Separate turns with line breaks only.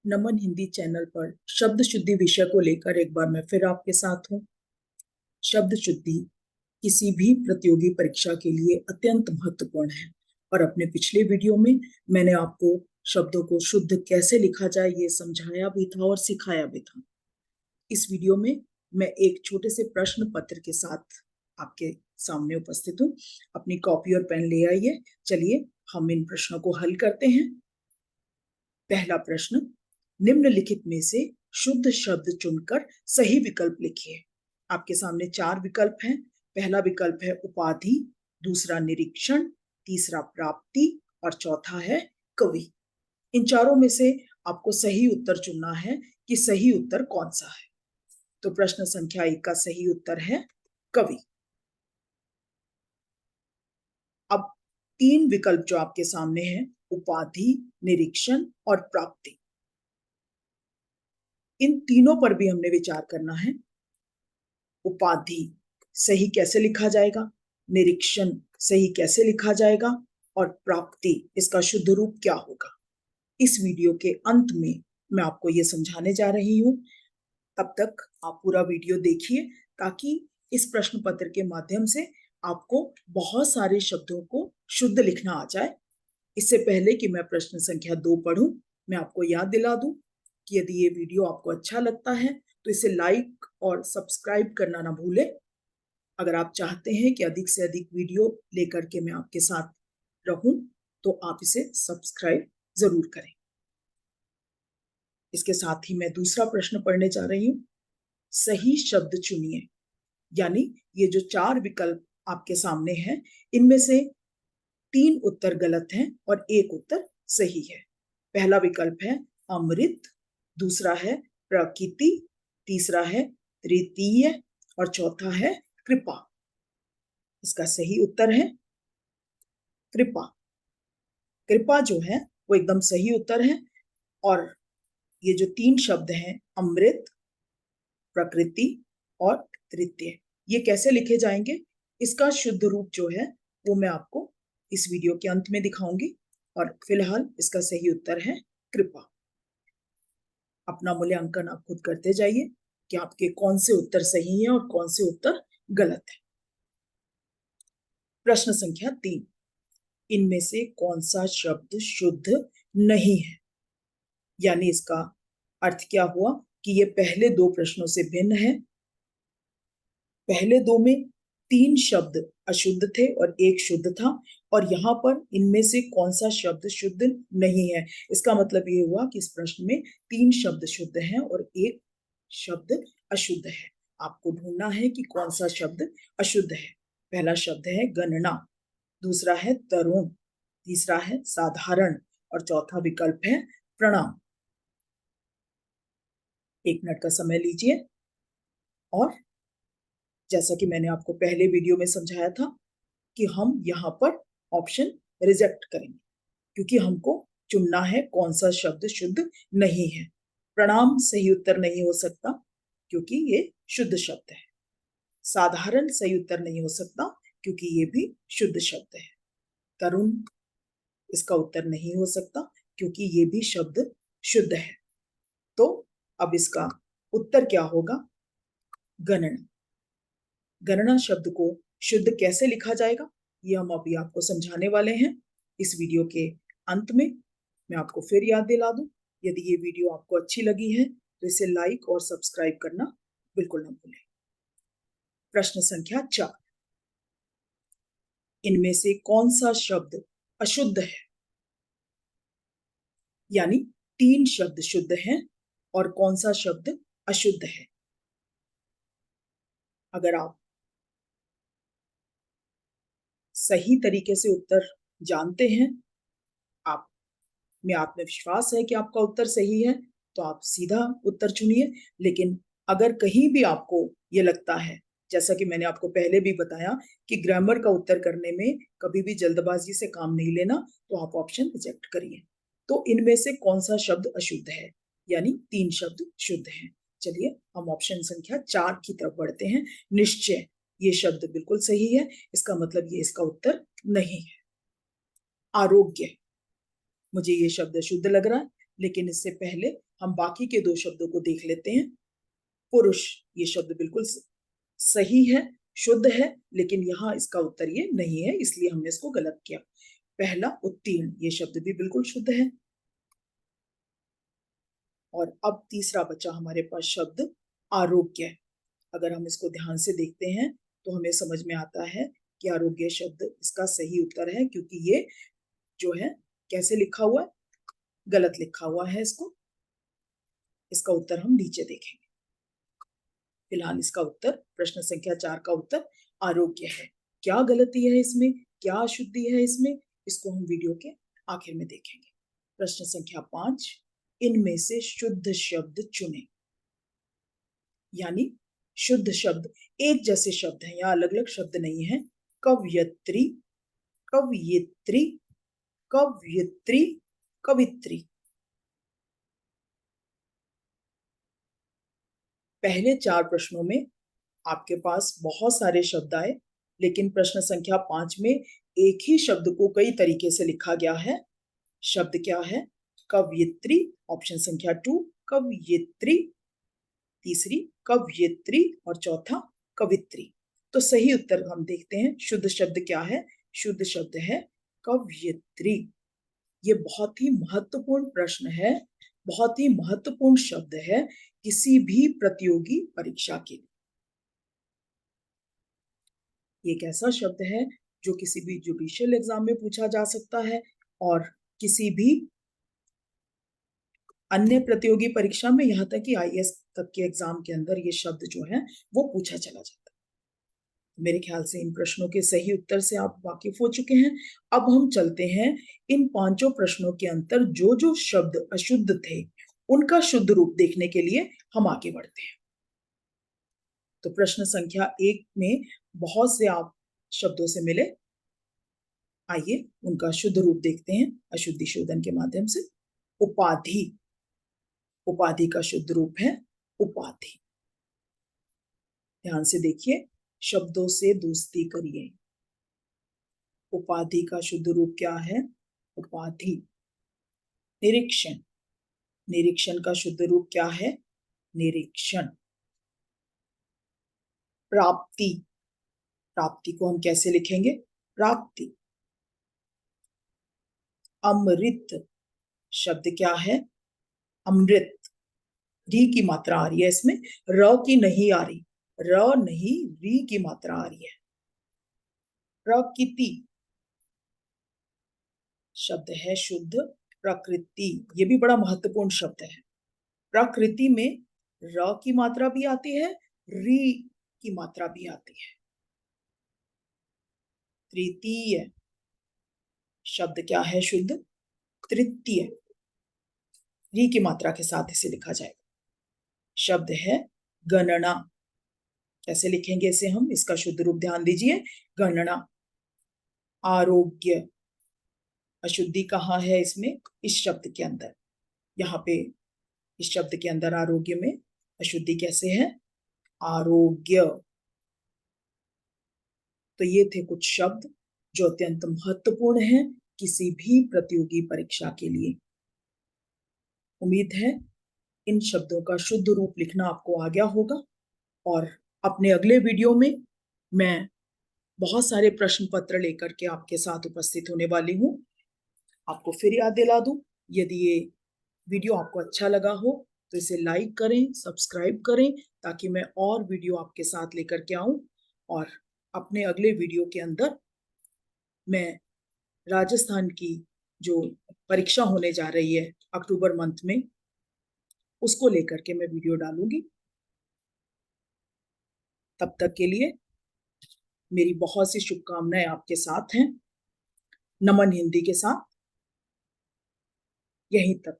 नमन Hindi channel पर शब्द शुद्धि विषय को लेकर एक बार मैं फिर आपके साथ हूँ। शब्द शुद्धि किसी भी प्रतियोगी परीक्षा के लिए अत्यंत महत्वपूर्ण है और अपने पिछले वीडियो में मैंने आपको शब्दों को शुद्ध कैसे लिखा जाए ये समझाया भी था और सिखाया भी था। इस वीडियो में मैं एक छोटे से प्रश्न पत्र के साथ आपके सामने उपस्थित हूँ। अपनी कॉपी और पेन ले आइए। चलिए हम इन प्रश्नों को हल करते हैं। पहला प्रश्न, निम्नलिखित में से शुद्ध शब्द चुनकर सही विकल्प लिखिए। आपके सामने 4 विकल्प हैं। पहला विकल्प है उपाधि, दूसरा निरीक्षण, तीसरा प्राप्ति और चौथा है कवि। इन चारों में से आपको सही उत्तर चुनना है कि सही उत्तर कौन सा है। तो प्रश्न संख्या 1 का सही उत्तर है कवि। अब 3 विकल्प जो आपके सामने हैं, उपाधि, निरीक्षण और प्राप्ति, इन तीनों पर भी हमने विचार करना है। उपाधि सही कैसे लिखा जाएगा, निरीक्षण सही कैसे लिखा जाएगा और प्राप्ति इसका शुद्ध रूप क्या होगा। इस वीडियो के अंत में मैं आपको ये समझाने जा रही हूँ। तब तक आप पूरा वीडियो देखिए ताकि इस प्रश्न पत्र के माध्यम से आपको बहुत सारे शब्दों को शुद्ध लिखना आ जाए। इससे पहले कि मैं प्रश्न संख्या 2 पढ़ूं, मैं आपको याद दिला दूं कि यदि ये वीडियो आपको अच्छा लगता है तो इसे लाइक और सब्सक्राइब करना ना भूलें। अगर आप चाहते हैं कि अधिक से अधिक वीडियो लेकर के मैं आपके साथ रहूं तो आप इसे सब्सक्राइब जरूर करें। इसके साथ ही मैं दूसरा प्रश्न पढ़ने जा रही हूँ। सही शब्द चुनिए। यानी ये जो 4 विकल्प आपके सामने हैं, इनमें से 3 उत्तर गलत हैं और 1 उत्तर सही है। पहला विकल्प है अमृत, दूसरा है प्रकृति, तीसरा है तृतीय और चौथा है कृपा। इसका सही उत्तर है कृपा। कृपा जो है वो एकदम सही उत्तर है। और ये जो 3 शब्द हैं, अमृत, प्रकृति और तृतीय, ये कैसे लिखे जाएंगे, इसका शुद्ध रूप जो है वो मैं आपको इस वीडियो के अंत में दिखाऊंगी। और फिलहाल इसका सही उत्तर है कृपा। अपना मूल्यांकन आप खुद करते जाइए कि आपके कौन से उत्तर सही हैं और कौन से उत्तर गलत हैं। प्रश्न संख्या 3, इनमें से कौन सा शब्द शुद्ध नहीं है। यानी इसका अर्थ क्या हुआ कि ये पहले 2 प्रश्नों से भिन्न है। पहले 2 में 3 शब्द अशुद्ध थे और 1 शुद्ध था, और यहाँ पर इनमें से कौन सा शब्द शुद्ध नहीं है। इसका मतलब ये हुआ कि इस प्रश्न में 3 शब्द शुद्ध हैं और 1 शब्द अशुद्ध है। आपको ढूंढना है कि कौन सा शब्द अशुद्ध है। पहला शब्द है गणना, दूसरा है तरुण, तीसरा है साधारण और चौथा विकल्प है प्रणाम। 1 मिनट का समय लीजिए। और जैसा कि मैंने आपको पहले वीडियो में समझाया था कि हम यहाँ पर ऑप्शन रिजेक्ट करेंगे क्योंकि हमको चुनना है कौन सा शब्द शुद्ध नहीं है। प्रणाम सही उत्तर नहीं हो सकता क्योंकि ये शुद्ध शब्द है। साधारण सही उत्तर नहीं हो सकता क्योंकि ये भी शुद्ध शब्द है। तरुण इसका उत्तर नहीं हो सकता क्योंकि ये भी शब्द शुद्ध है। तो अब इसका उत्तर क्या होगा, गणना। गणना शब्द को शुद्ध कैसे लिखा जाएगा ये हम अभी आपको समझाने वाले हैं। इस वीडियो के अंत में मैं आपको फिर याद दिला दूं, यदि ये वीडियो आपको अच्छी लगी है तो इसे लाइक और सब्सक्राइब करना बिल्कुल ना भूलें। प्रश्न संख्या 4, इनमें से कौन सा शब्द अशुद्ध है। यानी 3 शब्द शुद्ध हैं और कौन सा शब्द अशुद्ध है। अगर आप सही तरीके से उत्तर जानते हैं, आप में आत्मविश्वास है कि आपका उत्तर सही है, तो आप सीधा उत्तर चुनिए। लेकिन अगर कहीं भी आपको ये लगता है, जैसा कि मैंने आपको पहले भी बताया कि ग्रामर का उत्तर करने में कभी भी जल्दबाजी से काम नहीं लेना, तो आप ऑप्शन रिजेक्ट करिए। तो इनमें से कौन सा शब्द अशुद्ध है, यानी 3 शब्द शुद्ध हैं। चलिए हम ऑप्शन संख्या 4 की तरफ बढ़ते हैं। निश्चय, ये शब्द बिल्कुल सही है, इसका मतलब ये इसका उत्तर नहीं है। आरोग्य, मुझे ये शब्द शुद्ध लग रहा है, लेकिन इससे पहले हम बाकी के दो शब्दों को देख लेते हैं। पुरुष, ये शब्द बिल्कुल सही है, शुद्ध है, लेकिन यहाँ इसका उत्तर ये नहीं है, इसलिए हमने इसको गलत किया। पहला उत्तीर्ण, ये शब्द भी बिल्कुल शुद्ध है। और अब तीसरा बचा हमारे पास शब्द आरोग्य। अगर हम इसको ध्यान से देखते हैं तो हमें समझ में आता है कि आरोग्य शब्द इसका सही उत्तर है, क्योंकि ये जो है कैसे लिखा हुआ है, गलत लिखा हुआ है इसको। इसका उत्तर हम नीचे देखेंगे। फिलहाल इसका उत्तर, प्रश्न संख्या 4 का उत्तर आरोग्य है। क्या गलती है इसमें, क्या अशुद्धि है इसमें, इसको हम वीडियो के आखिर में देखेंगे। प्रश्न संख्या 5, इनमें से शुद्ध शब्द चुनें। यानी शुद्ध शब्द एक जैसे शब्द हैं, या अलग अलग शब्द नहीं है। कवयत्री, कवयित्री, कवयित्री, कवित्री। पहले 4 प्रश्नों में आपके पास बहुत सारे शब्द आए, लेकिन प्रश्न संख्या 5 में एक ही शब्द को कई तरीके से लिखा गया है। शब्द क्या है? कवयित्री, ऑप्शन संख्या 2 कवयित्री, तीसरी कवयित्री और चौथा कवित्री। तो सही उत्तर हम देखते हैं, शुद्ध शब्द क्या है? शुद्ध शब्द है कवयित्री। ये बहुत ही महत्वपूर्ण प्रश्न है, बहुत ही महत्वपूर्ण शब्द है किसी भी प्रतियोगी परीक्षा के लिए। ये एक ऐसा शब्द है जो किसी भी जुडिशियल एग्जाम में पूछा जा सकता है, और किसी भी अन्य प्रतियोगी परीक्षा में, यहाँ तक कि आईएएस तक के एग्जाम के अंदर ये शब्द जो है वो पूछा चला जाता है। मेरे ख्याल से इन प्रश्नों के सही उत्तर से आप वाकिफ हो चुके हैं। अब हम चलते हैं इन 5 प्रश्नों के अंतर जो जो शब्द अशुद्ध थे उनका शुद्ध रूप देखने के लिए हम आगे बढ़ते हैं। तो प्रश्न संख्या 1 में बहुत से आप शब्दों से मिले, आइए उनका शुद्ध रूप देखते हैं अशुद्धि शोधन के माध्यम से। उपाधि, उपाधि का शुद्ध रूप है उपाधि। ध्यान से देखिए, शब्दों से दोस्ती करिए। उपाधि का शुद्ध रूप क्या है? उपाधि। निरीक्षण, निरीक्षण का शुद्ध रूप क्या है? निरीक्षण। प्राप्ति, प्राप्ति को हम कैसे लिखेंगे? प्राप्ति। अमृत, शब्द क्या है? अमृत। री की मात्रा आ रही है इसमें, र की नहीं आ रही, र नहीं री की मात्रा आ रही है। प्रकृति, शब्द है शुद्ध प्रकृति। ये भी बड़ा महत्वपूर्ण शब्द है। प्रकृति में र की मात्रा भी आती है, री की मात्रा भी आती है। तृतीय, शब्द क्या है शुद्ध? तृतीय। री की मात्रा के साथ इसे लिखा जाएगा। शब्द है गणना। कैसे लिखेंगे इसे हम? इसका शुद्ध रूप ध्यान दीजिए, गणना। आरोग्य, अशुद्धि कहाँ है इसमें? इस शब्द के अंदर। यहाँ पे इस शब्द के अंदर आरोग्य में अशुद्धि कैसे है? आरोग्य। तो ये थे कुछ शब्द जो अत्यंत महत्वपूर्ण हैं किसी भी प्रतियोगी परीक्षा के लिए। उम्मीद है इन शब्दों का शुद्ध रूप लिखना आपको आ गया होगा, और अपने अगले वीडियो में मैं बहुत सारे प्रश्न पत्र लेकर के आपके साथ उपस्थित होने वाली हूँ। आपको फिर याद दिला दूं, यदि ये वीडियो आपको अच्छा लगा हो तो इसे लाइक करें, सब्सक्राइब करें, ताकि मैं और वीडियो आपके साथ लेकर के आऊं। और अपने अगले वीडियो के अंदर मैं राजस्थान की जो परीक्षा होने जा रही है अक्टूबर मंथ में, उसको लेकर के मैं वीडियो डालूंगी। तब तक के लिए मेरी बहुत सी शुभकामनाएं आपके साथ हैं। नमन हिंदी के साथ यहीं तक।